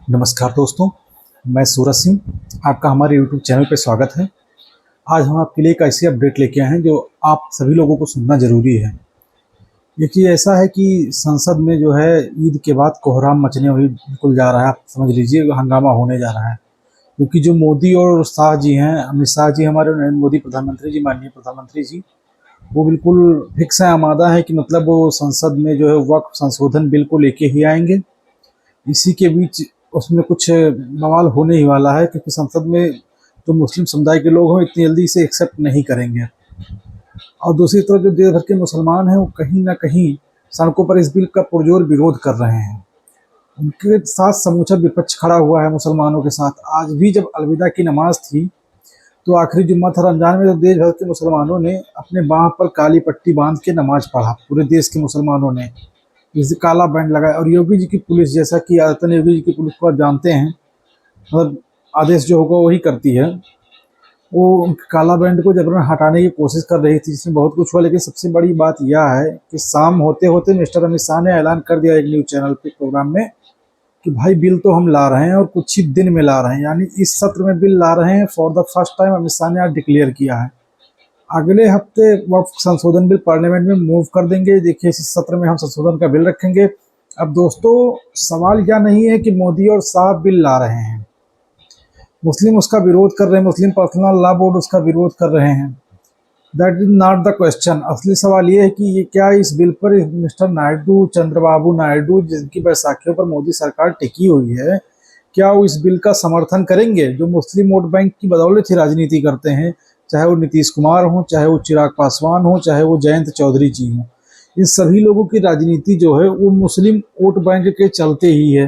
नमस्कार दोस्तों, मैं सूरज सिंह। आपका हमारे यूट्यूब चैनल पे स्वागत है। आज हम आपके लिए एक ऐसी अपडेट लेके आए हैं जो आप सभी लोगों को सुनना ज़रूरी है। देखिए, ऐसा है कि संसद में जो है ईद के बाद कोहराम मचने हुई बिल्कुल जा रहा है। आप समझ लीजिए हंगामा होने जा रहा है, क्योंकि जो मोदी और शाह जी हैं, अमित शाह जी, हमारे नरेंद्र मोदी प्रधानमंत्री जी, माननीय प्रधानमंत्री जी, वो बिल्कुल फिक्स है, आमादा है कि मतलब वो संसद में जो है वक्फ संशोधन बिल को लेके ही आएंगे। इसी के बीच उसमें कुछ बवाल होने ही वाला है, क्योंकि संसद में जो मुस्लिम समुदाय के लोग हैं इतनी जल्दी इसे एक्सेप्ट नहीं करेंगे। और दूसरी तरफ जो देश भर के मुसलमान हैं वो कहीं ना कहीं सड़कों पर इस बिल का पुरजोर विरोध कर रहे हैं। उनके साथ समूचा विपक्ष खड़ा हुआ है मुसलमानों के साथ। आज भी जब अलविदा की नमाज थी तो आखिरी जुम्मा था रमजान में, तो देश भर के मुसलमानों ने अपने बाँह पर काली पट्टी बांध के नमाज पढ़ा। पूरे देश के मुसलमानों ने जैसे काला बैंड लगाया। और योगी जी की पुलिस, जैसा कि आदतन योगी जी की पुलिस को आप जानते हैं, मतलब आदेश जो होगा वही करती है, वो काला बैंड को जबरन हटाने की कोशिश कर रही थी, जिसमें बहुत कुछ हुआ। लेकिन सबसे बड़ी बात यह है कि शाम होते होते मिस्टर अमित शाह ने ऐलान कर दिया एक न्यूज़ चैनल पे प्रोग्राम में कि भाई बिल तो हम ला रहे हैं और कुछ ही दिन में ला रहे हैं, यानी इस सत्र में बिल ला रहे हैं। For the first time Amit Shah ने आज डिक्लेयर किया है। अगले हफ्ते वक्फ संशोधन बिल पार्लियामेंट में मूव कर देंगे। देखिए, इस सत्र में हम संशोधन का बिल रखेंगे। अब दोस्तों, सवाल यह नहीं है कि मोदी और शाह बिल ला रहे हैं, मुस्लिम उसका विरोध कर रहे हैं, मुस्लिम पर्सनल लॉ बोर्ड उसका विरोध कर रहे हैं। That is not the question. असली सवाल ये है कि ये क्या इस बिल पर मिस्टर नायडू, चंद्रबाबू नायडू, जिनकी बैसाखियों पर मोदी सरकार टिकी हुई है, क्या वो इस बिल का समर्थन करेंगे? जो मुस्लिम वोट बैंक की बदौलत ही राजनीति करते हैं, चाहे वो नीतीश कुमार हो, चाहे वो चिराग पासवान हो, चाहे वो जयंत चौधरी जी हों, इन सभी लोगों की राजनीति जो है वो मुस्लिम वोट बैंक के चलते ही है।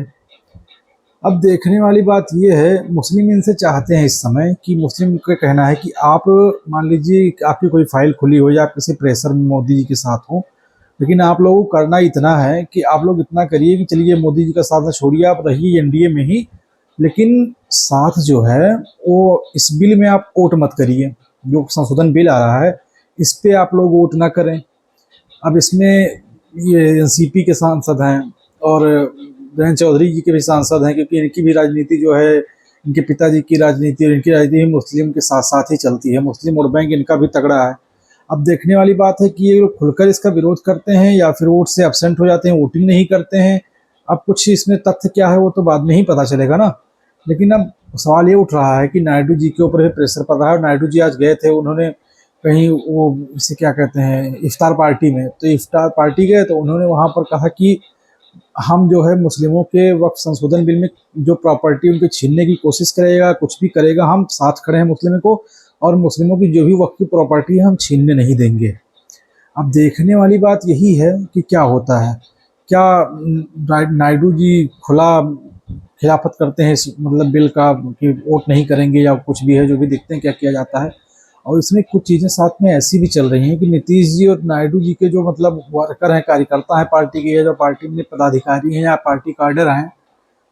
अब देखने वाली बात यह है, मुस्लिम इनसे चाहते हैं इस समय कि मुस्लिम का कहना है कि आप मान लीजिए आपकी कोई फाइल खुली हो या आप किसी प्रेशर में मोदी जी के साथ हो, लेकिन आप लोगों को करना इतना है कि आप लोग इतना करिए कि चलिए मोदी जी का साथ छोड़िए, आप रहिए एनडीए में ही, लेकिन साथ जो है वो इस बिल में आप वोट मत करिए। जो संशोधन बिल आ रहा है इस पे आप लोग वोट ना करें। अब इसमें ये एनसीपी के सांसद हैं और जयंत चौधरी जी के भी सांसद हैं, क्योंकि इनकी भी राजनीति जो है, इनके पिताजी की राजनीति और इनकी राजनीति भी मुस्लिम के साथ साथ ही चलती है। मुस्लिम वोट बैंक इनका भी तगड़ा है। अब देखने वाली बात है कि ये लोग खुलकर इसका विरोध करते हैं या फिर वोट से एब्सेंट हो जाते हैं, वोटिंग नहीं करते हैं। अब कुछ इसमें तथ्य क्या है वो तो बाद में ही पता चलेगा ना। लेकिन अब सवाल ये उठ रहा है कि नायडू जी के ऊपर भी प्रेशर पड़ रहा है। नायडू जी आज गए थे, उन्होंने कहीं वो इसे क्या कहते हैं, इफ्तार पार्टी में, तो इफ्तार पार्टी गए तो उन्होंने वहाँ पर कहा कि हम जो है मुस्लिमों के वक्फ संशोधन बिल में जो प्रॉपर्टी उनके छीनने की कोशिश करेगा, कुछ भी करेगा, हम साथ खड़े हैं मुस्लिमों को, और मुस्लिमों की जो भी वक्फ की प्रॉपर्टी है हम छीनने नहीं देंगे। अब देखने वाली बात यही है कि क्या होता है। क्या नायडू जी खुला खिलाफत करते हैं इस मतलब बिल का कि वोट नहीं करेंगे, या कुछ भी है जो भी देखते हैं क्या किया जाता है। और इसमें कुछ चीज़ें साथ में ऐसी भी चल रही हैं कि नीतीश जी और नायडू जी के जो मतलब वर्कर हैं, कार्यकर्ता हैं पार्टी के, या जो पार्टी में पदाधिकारी हैं या पार्टी कार्डर हैं,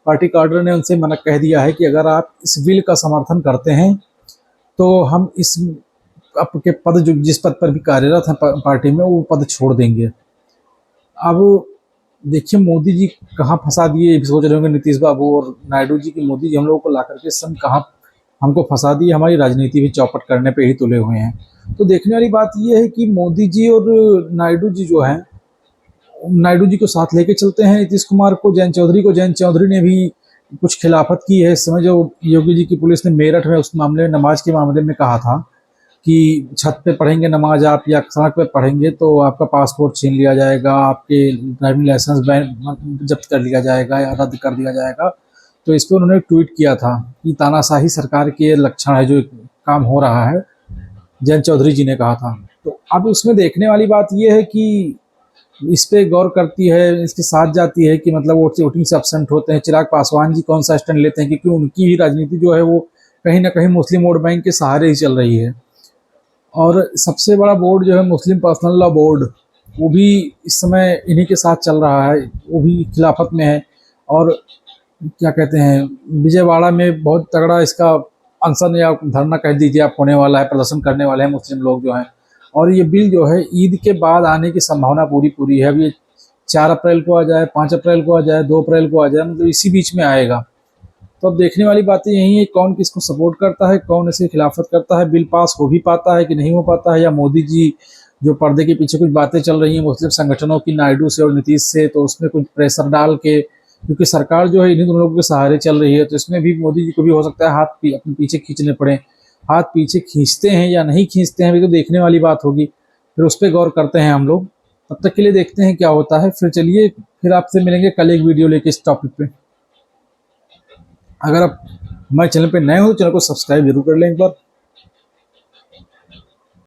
पार्टी कार्डर ने उनसे मना कह दिया है कि अगर आप इस बिल का समर्थन करते हैं तो हम इस आपके पद, जो जिस पद पर भी कार्यरत हैं पार्टी में, वो पद छोड़ देंगे। अब देखिए मोदी जी कहाँ फंसा दिए, ये भी सोच रहे होंगे नीतीश बाबू और नायडू जी की, मोदी जी हम लोगों को ला करके इस समय कहाँ हमको फंसा दिए, हमारी राजनीति भी चौपट करने पे ही तुले हुए हैं। तो देखने वाली बात यह है कि मोदी जी और नायडू जी जो हैं, नायडू जी को साथ लेके चलते हैं, नीतीश कुमार को, जयंत चौधरी को। जयंत चौधरी ने भी कुछ खिलाफत की है इस समय। जो योगी जी की पुलिस ने मेरठ में उस मामले में, नमाज के मामले में कहा था कि छत पे पढ़ेंगे नमाज आप या सड़क पे पढ़ेंगे तो आपका पासपोर्ट छीन लिया जाएगा, आपके ड्राइविंग लाइसेंस जब्त कर लिया जाएगा या रद्द कर दिया जाएगा। तो इस पर उन्होंने ट्वीट किया था कि तानाशाही सरकार के लक्षण है जो काम हो रहा है, जयंत चौधरी जी ने कहा था। तो अब उसमें देखने वाली बात यह है कि इस पे गौर करती है, इसके साथ जाती है कि मतलब वोटिंग से एब्सेंट होते हैं। चिराग पासवान जी कौन सा स्टैंड लेते हैं, क्योंकि उनकी ही राजनीति जो है वो कहीं ना कहीं मुस्लिम वोट बैंक के सहारे ही चल रही है। और सबसे बड़ा बोर्ड जो है मुस्लिम पर्सनल लॉ बोर्ड, वो भी इस समय इन्हीं के साथ चल रहा है, वो भी खिलाफत में है। और क्या कहते हैं, विजयवाड़ा में बहुत तगड़ा इसका अनशन या धरना कह दीजिए आप होने वाला है, प्रदर्शन करने वाले हैं मुस्लिम लोग जो हैं। और ये बिल जो है ईद के बाद आने की संभावना पूरी पूरी है। अब ये 4 अप्रैल को आ जाए, 5 अप्रैल को आ जाए, 2 अप्रैल को आ जाए, मतलब इसी बीच में आएगा। तो अब देखने वाली बातें यही है, कौन किसको सपोर्ट करता है, कौन इसकी खिलाफत करता है, बिल पास हो भी पाता है कि नहीं हो पाता है, या मोदी जी जो पर्दे के पीछे कुछ बातें चल रही हैं मुस्लिम संगठनों की, नायडू से और नीतीश से, तो उसमें कुछ प्रेशर डाल के, क्योंकि सरकार जो है इन्हीं दोनों लोगों के सहारे चल रही है, तो इसमें भी मोदी जी को भी हो सकता है हाथ अपने पीछे खींचने पड़े। हाथ पीछे खींचते हैं या नहीं खींचते हैं अभी तो देखने वाली बात होगी, फिर उस पर गौर करते हैं हम लोग। तब तक के लिए देखते हैं क्या होता है। फिर चलिए, फिर आपसे मिलेंगे कल एक वीडियो लेके इस टॉपिक पे। अगर आप हमारे चैनल पे नए हो तो चैनल को सब्सक्राइब जरूर कर लें एक बार।